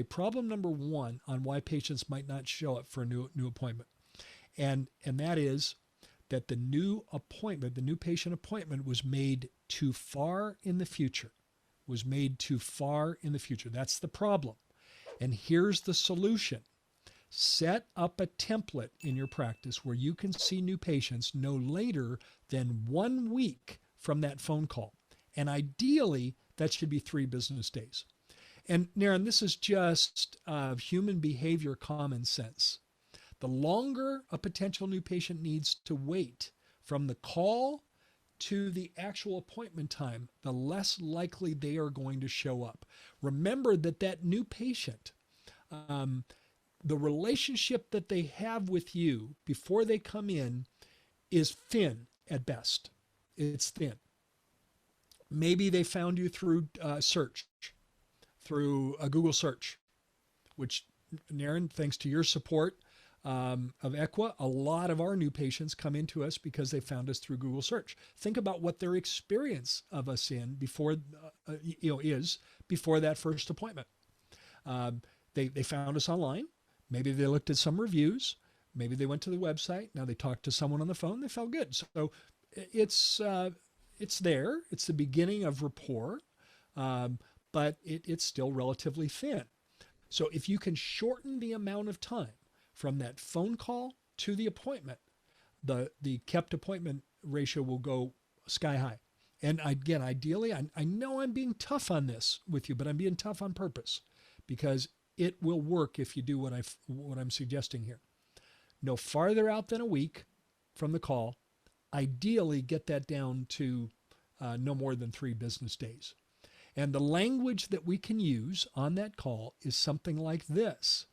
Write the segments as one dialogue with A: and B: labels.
A: problem number one on why patients might not show up for a new appointment. And that is that the new appointment, the new patient appointment was made too far in the future, That's the problem. And here's the solution. Set up a template in your practice where you can see new patients no later than 1 week from that phone call. And ideally, that should be 3 business days. And Naren, this is just human behavior common sense. The longer a potential new patient needs to wait from the call to the actual appointment time, the less likely they are going to show up. Remember that new patient, the relationship that they have with you before they come in is thin at best. It's thin. Maybe they found you through search, through a Google search, which, Naren, thanks to your support of Equa, a lot of our new patients come into us because they found us through Google search. Think about what their experience of us before that first appointment. They found us online. Maybe they looked at some reviews. Maybe they went to the website. Now they talked to someone on the phone. They felt good. So it's there. It's the beginning of rapport, but it's still relatively thin. So if you can shorten the amount of time from that phone call to the appointment, the kept appointment ratio will go sky high. And again, ideally, I know I'm being tough on this with you, but I'm being tough on purpose because it will work if you do what I'm suggesting here. No farther out than a week from the call. Ideally, get that down to no more than 3 business days. And the language that we can use on that call is something like this.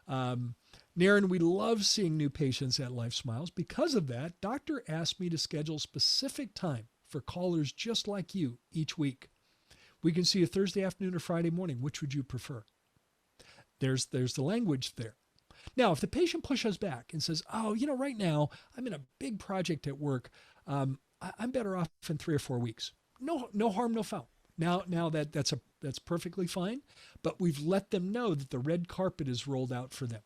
A: Naren, we love seeing new patients at Life Smiles. Because of that, doctor asked me to schedule specific time for callers just like you each week. We can see you Thursday afternoon or Friday morning. Which would you prefer? There's the language there. Now, if the patient pushes back and says, oh, right now I'm in a big project at work. I'm better off in 3 or 4 weeks. No harm, no foul. Now that's perfectly fine, but we've let them know that the red carpet is rolled out for them.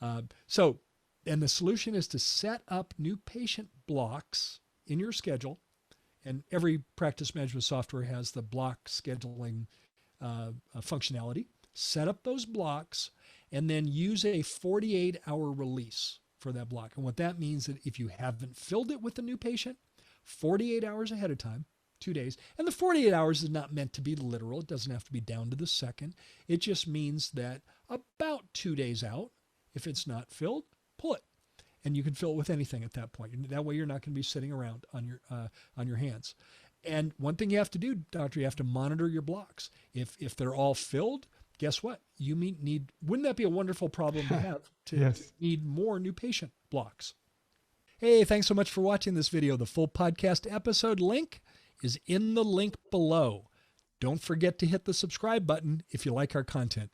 A: And the solution is to set up new patient blocks in your schedule, and every practice management software has the block scheduling functionality. Set up those blocks and then use a 48-hour release for that block. And what that means is that if you haven't filled it with a new patient, 48 hours ahead of time, 2 days, and the 48 hours is not meant to be literal. It doesn't have to be down to the second. It just means that about 2 days out, if it's not filled, pull it. And you can fill it with anything at that point. And that way you're not going to be sitting around on your hands. And one thing you have to do, doctor, you have to monitor your blocks. If they're all filled, guess what? You need, wouldn't that be a wonderful problem to have to
B: Yes.
A: need more new patient blocks? Hey, thanks so much for watching this video. The full podcast episode link is in the link below. Don't forget to hit the subscribe button if you like our content.